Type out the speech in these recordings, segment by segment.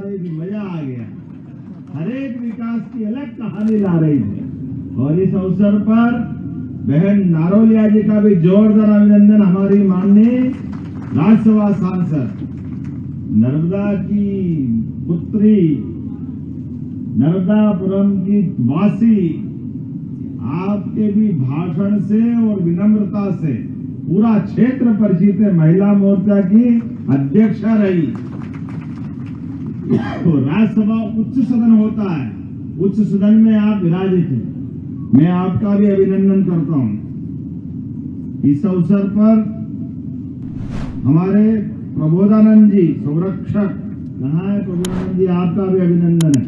रही थी, मजा आ गया। हर एक विकास की अलग कहानी ला रही थी। और इस अवसर पर बहन नारोलिया जी का भी जोरदार अभिनंदन। हमारी माननीय राज्यसभा सांसद, नर्मदा की पुत्री, नर्मदापुरम की वासी, आपके भी भाषण से और विनम्रता से पूरा क्षेत्र परिचित है। महिला मोर्चा की अध्यक्षा रही। तो राज्यसभा उच्च सदन होता है, उच्च सदन में आप विराजित हैं। मैं आपका भी अभिनंदन करता हूं। इस अवसर पर हमारे प्रबोधानंद जी संरक्षक, कहाँ है प्रबोधानंद जी? आपका भी अभिनंदन है।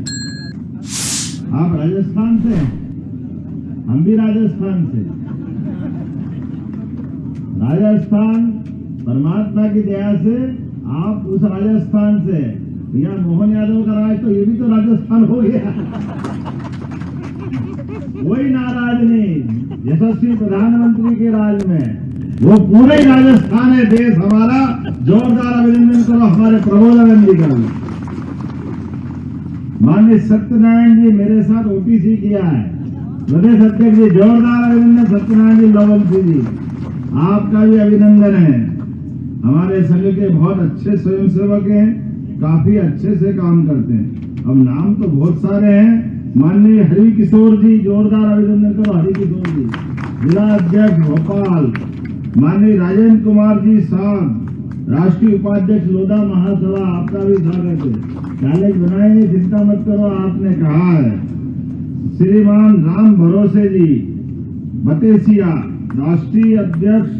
आप राजस्थान से हैं, हम भी राजस्थान से। राजस्थान परमात्मा की दया से आप उस राजस्थान से, यहाँ मोहन यादव का राज, तो ये भी तो राजस्थान हो गया। कोई नाराज नहीं, यशस्वी प्रधानमंत्री के राज में वो पूरे राजस्थान है, देश हमारा। जोरदार अभिनंदन करो हमारे प्रबोधानंद जी का। माननीय सत्यनारायण जी मेरे साथ ओपीसी किया है, प्रदेश अध्यक्ष जी, जोरदार अभिनंदन। सत्यनारायण जी लवंसी जी, आपका भी अभिनंदन है। हमारे संघ के बहुत अच्छे स्वयंसेवक हैं, काफी अच्छे से काम करते हैं। अब नाम तो बहुत सारे हैं। माननीय हरि किशोर जी, जोरदार अभिनंदन करो हरि किशोर जी, जिला अध्यक्ष भोपाल। माननीय राजेंद्र कुमार जी साहब, राष्ट्रीय उपाध्यक्ष लोधा महासभा, आपका भी स्वागत है। कॉलेज बनाएंगे, चिंता मत करो, आपने कहा है। श्रीमान राम भरोसे जी बतेसिया, राष्ट्रीय अध्यक्ष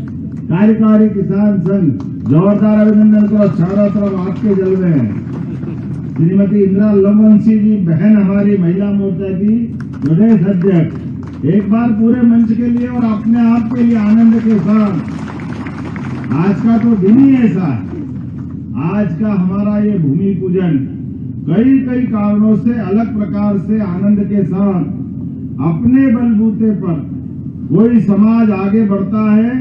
कार्यकारी किसान संघ, जोरदार अभिनंदन करो। चारों तरफ आपके जलवे हैं। श्रीमती इंदिरा लवंसी जी, बहन हमारी महिला मोर्चा की प्रदेश अध्यक्ष, एक बार पूरे मंच के लिए और अपने आप के लिए आनंद के साथ। आज का तो दिन ही ऐसा है, आज का हमारा ये भूमि पूजन कई कई कारणों से अलग प्रकार से आनंद के साथ अपने बलबूते पर कोई समाज आगे बढ़ता है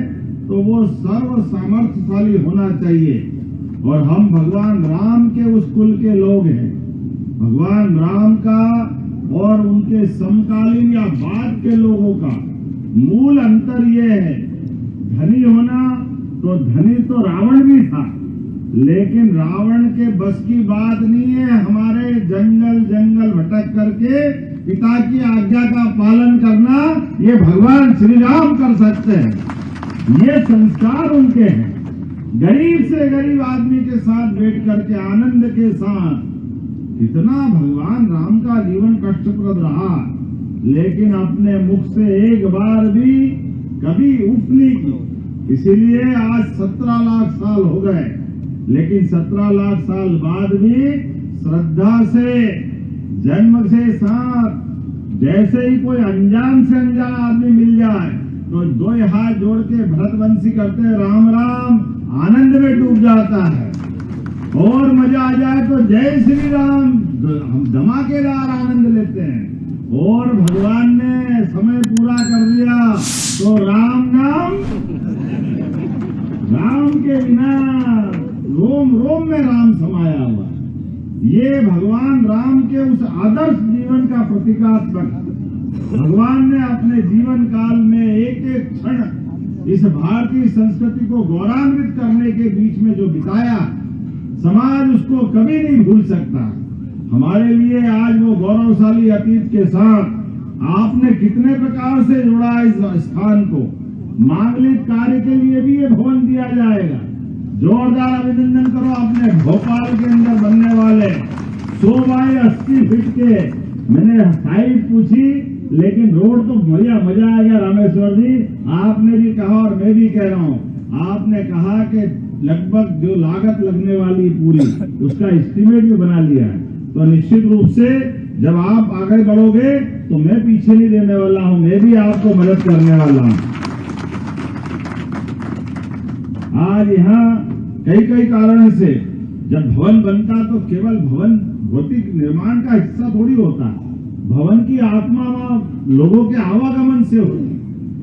तो वो सर्व सामर्थ्यशाली होना चाहिए। और हम भगवान राम के उस कुल के लोग हैं। भगवान राम का और उनके समकालीन या बाद के लोगों का मूल अंतर ये है, धनी होना। तो धनी तो रावण भी था, लेकिन रावण के बस की बात नहीं है हमारे जंगल जंगल भटक करके पिता की आज्ञा का पालन करना। ये भगवान श्री राम कर सकते हैं, ये संस्कार उनके हैं। गरीब से गरीब आदमी के साथ बैठ करके आनंद के साथ, कितना भगवान राम का जीवन कष्टप्रद रहा, लेकिन अपने मुख से एक बार भी कभी उफ नहीं की। इसीलिए आज 17 लाख साल हो गए, लेकिन 17 लाख साल बाद भी श्रद्धा से, जन्म से साथ, जैसे ही कोई अनजान से अनजान आदमी मिल जाए तो दो हाथ जोड़ के भरतवंशी करते हैं राम राम, आनंद में डूब जाता है। और मजा आ जाए तो जय श्री राम, हम धमाकेदार आनंद लेते हैं। और भगवान ने समय पूरा कर दिया तो राम नाम, राम के बिना रोम रोम में राम समाया हुआ। ये भगवान राम के उस आदर्श जीवन का प्रतीकात्मक। भगवान ने अपने जीवन काल में एक एक क्षण इस भारतीय संस्कृति को गौरवान्वित करने के बीच में जो बिताया, समाज उसको कभी नहीं भूल सकता। हमारे लिए आज वो गौरवशाली अतीत के साथ आपने कितने प्रकार से जोड़ा इस स्थान को। मांगलिक कार्य के लिए भी ये भवन दिया जाएगा। जोरदार अभिनंदन करो अपने भोपाल के अंदर बनने वाले 100 बाई 80 फीट के। मैंने हाइट पूछी, लेकिन रोड तो मजा आ गया रामेश्वर जी। आपने भी कहा और मैं भी कह रहा हूँ, आपने कहा कि लगभग जो लागत लगने वाली पूरी, उसका एस्टीमेट भी बना लिया है। तो निश्चित रूप से जब आप आगे बढ़ोगे तो मैं पीछे नहीं रहने वाला हूँ, मैं भी आपको मदद करने वाला हूँ। आज यहाँ कई कई कारण से जब भवन बनता तो केवल भवन भौतिक निर्माण का हिस्सा थोड़ी होता। भवन की आत्मा लोगों के आवागमन से होती,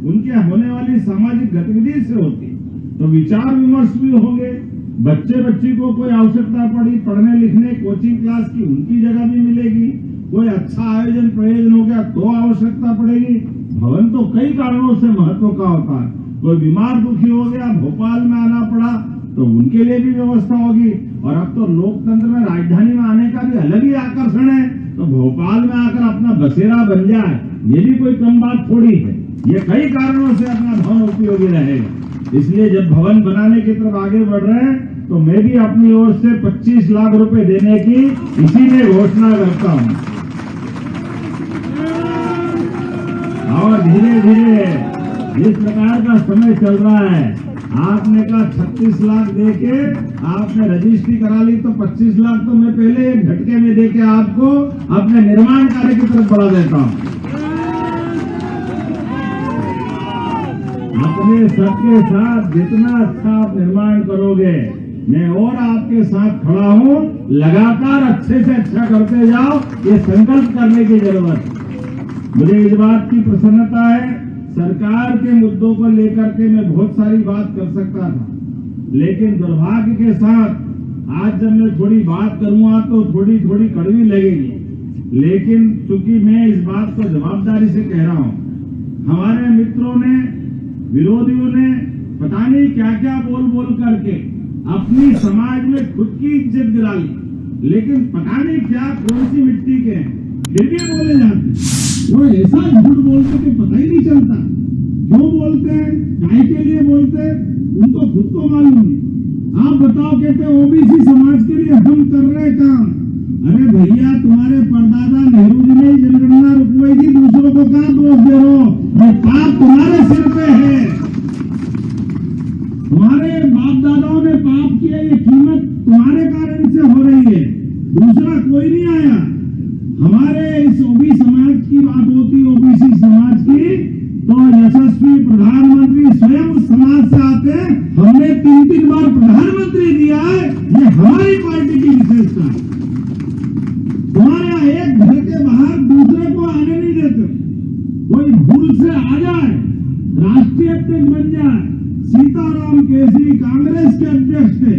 उनके होने वाली सामाजिक गतिविधि से होती। तो विचार विमर्श भी होंगे, बच्चे बच्ची को कोई आवश्यकता पड़ी पढ़ने लिखने कोचिंग क्लास की, उनकी जगह भी मिलेगी। कोई अच्छा आयोजन प्रयोजन हो गया तो आवश्यकता पड़ेगी। भवन तो कई कारणों से महत्व का होता है। कोई बीमार दुखी हो गया, भोपाल में आना पड़ा, तो उनके लिए भी व्यवस्था होगी। और अब तो लोकतंत्र में राजधानी में आने का भी अलग ही आकर्षण है, तो भोपाल में आकर अपना बसेरा बन जाए, ये भी कोई कम बात थोड़ी है। ये कई कारणों से अपना भवन उपयोगी रहेगा। इसलिए जब भवन बनाने की तरफ आगे बढ़ रहे हैं, तो मैं भी अपनी ओर से 25 लाख रुपए देने की इसी में घोषणा करता हूँ। और धीरे धीरे जिस प्रकार का समय चल रहा है, आपने कहा 36 लाख देके आपने रजिस्ट्री करा ली, तो 25 लाख तो मैं पहले एक झटके में देके आपको अपने निर्माण कार्य की तरफ बढ़ा देता हूँ। अपने सबके साथ जितना अच्छा आप निर्माण करोगे, मैं और आपके साथ खड़ा हूँ। लगातार अच्छे से अच्छा करते जाओ, ये संकल्प करने की जरूरत है। मुझे इस बात की प्रसन्नता है, सरकार के मुद्दों को लेकर के मैं बहुत सारी बात कर सकता था, लेकिन दुर्भाग्य के साथ आज जब मैं थोड़ी बात करूंगा तो थोड़ी थोड़ी कड़वी लगेगी। लेकिन चूंकि मैं इस बात को जवाबदारी से कह रहा हूं, हमारे मित्रों ने, विरोधियों ने पता नहीं क्या क्या बोल बोल करके अपनी समाज में खुद की इज्जत गिरा ली, लेकिन पता नहीं क्या कौन सी मिट्टी के हैं, फिर भी बोले जाते। वो ऐसा झूठ बोलते कि पता ही नहीं चलता क्यों बोलते हैं, काय के लिए बोलते हैं, उनको खुद को मालूम नहीं। आप बताओ, कहते ओबीसी समाज के लिए हम कर रहे काम। अरे भैया, तुम्हारे परदादा नेहरू जी ने जनगणना रुकवाई थी, दूसरों को कहां दोष दे रहे हो? ये पाप तुम्हारे सिर पे है। तुम्हारे बाप दादाओं ने पाप किया, ये कीमत तुम्हारे कारण से हो रही है, दूसरा कोई नहीं आया। हमारे इस ओबीसी समाज की बात होती, ओबीसी समाज की, तो यशस्वी प्रधानमंत्री स्वयं उस समाज से आते हैं। हमने 3-3 बार प्रधानमंत्री दिया है, ये हमारी पार्टी की विशेषता है। तुम्हारे यहाँ एक घर के बाहर दूसरे को आने नहीं देते। कोई भूल से आ जाए, राष्ट्रीय अध्यक्ष बन जाए, सीताराम केसरी कांग्रेस के अध्यक्ष थे,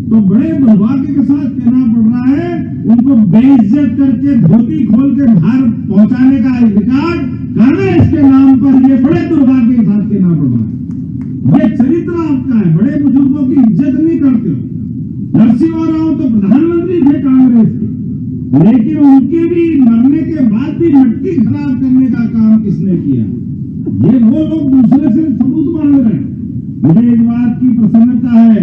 तो बड़े दुर्भाग्य के साथ कहना पड़ रहा है, उनको बेइज्जत करके धोती खोल के बाहर पहुंचाने का अधिकार कांग्रेस के नाम पर, ये बड़े दुर्भाग्य के साथ कहना पड़ रहा है। ये चरित्र आपका है, बड़े बुजुर्गों की इज्जत नहीं करते हो। नरसिम्हा राव तो प्रधानमंत्री थे कांग्रेस के, लेकिन उनके भी मरने के बाद भी मट्टी खराब करने का काम किसने किया? ये वो लोग दूसरे से सबूत मांग रहे हैं। मुझे इस बात की प्रसन्नता है,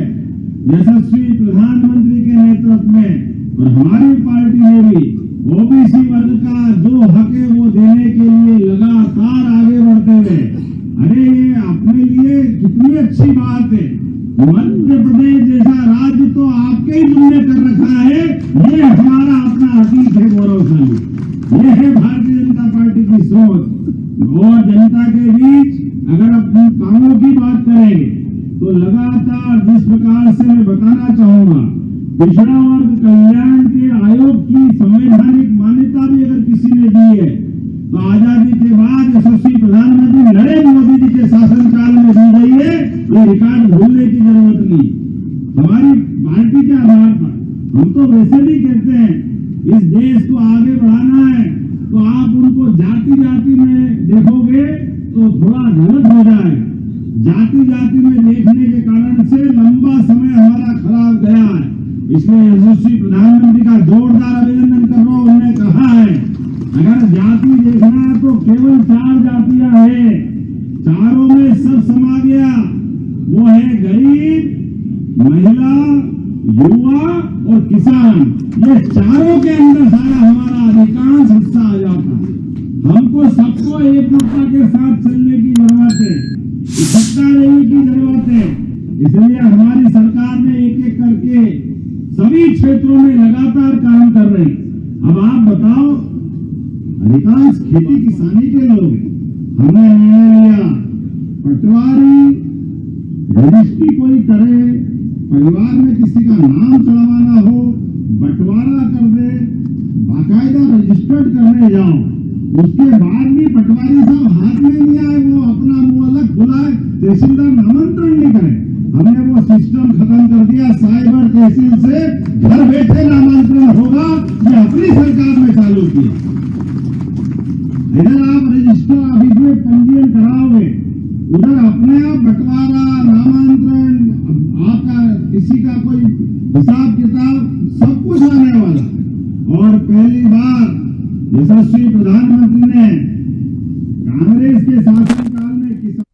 यशस्वी प्रधानमंत्री के नेतृत्व में और हमारी पार्टी ने भी ओबीसी वर्ग का जो हक है वो देने के लिए लगातार आगे बढ़ते हुए, अरे ये अपने लिए कितनी अच्छी बात है। मध्य प्रदेश जैसा राज्य तो आपके ही तुमने कर रखा है, ये हमारा अपना अतीत है गौरवशाली। ये है भारतीय जनता पार्टी की सोच। और जनता के बीच अगर अपने कामों की बात करेंगे तो लगातार जिस प्रकार से मैं बताना चाहूंगा, पिछड़ा वर्ग कल्याण के आयोग की संवैधानिक मान्यता भी अगर किसी ने दी है, तो आजादी के बाद यशस्वी प्रधानमंत्री नरेंद्र मोदी जी के शासनकाल में दी गई है। ये रिकॉर्ड भूलने की जरूरत नहीं। हमारी पार्टी के आधार पर हम तो वैसे भी कहते हैं, इस देश को आगे बढ़ाना है, तो आप उनको जाति जाति में देखोगे तो थोड़ा गलत हो जाएगा। जाति जाति में देखने के कारण से लंबा समय हमारा खराब गया है। इसलिए यशस्वी प्रधानमंत्री का जोरदार अभिनंदन कर रहा हूं। उन्होंने कहा है, अगर जाति देखना है तो केवल 4 जातियां हैं, चारों में सब समा गया। वो है गरीब, महिला, युवा और किसान। ये चारों के अंदर सारा हमारा अधिकांश हिस्सा आ जाता है। हमको सबको एकजुटता के साथ चलने की जरूरत है, इकट्ठा रहने की जरूरत है। इसलिए हमारी सरकार ने एक एक करके सभी क्षेत्रों में लगातार काम कर रही। अब आप बताओ, अधिकांश खेती किसानी के लोग हैं। हमने निर्णय लिया, पटवारी रजिस्ट्री कोई करे, परिवार में किसी का नाम चढ़वाना हो, बंटवारा कर दे, बाकायदा रजिस्टर्ड करने जाओ, उसके बाद भी पटवारी साहब हाथ में नहीं आए, वो अपना मुंह अलग खुलाए, तहसीलदार आमंत्रण नहीं करे, हमने वो सिस्टम खत्म कर दिया। साइबर तहसील से घर बैठे नामांतरण होगा, ये अपनी सरकार में चालू किया। इधर आप रजिस्टर ऑफिस में पंजीयन कराओगे, उधर अपने आप बंटवारा, नामांतरण, आपका किसी का कोई हिसाब किताब सब कुछ आने वाला। और पहली बार यशस्वी प्रधानमंत्री ने कांग्रेस के शासनकाल में किसान।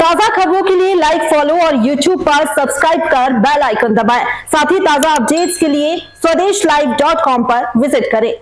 ताजा खबरों के लिए लाइक, फॉलो और YouTube पर सब्सक्राइब कर बेल आइकन दबाएं। साथ ही ताजा अपडेट्स के लिए स्वदेशलाइव.com पर विजिट करें।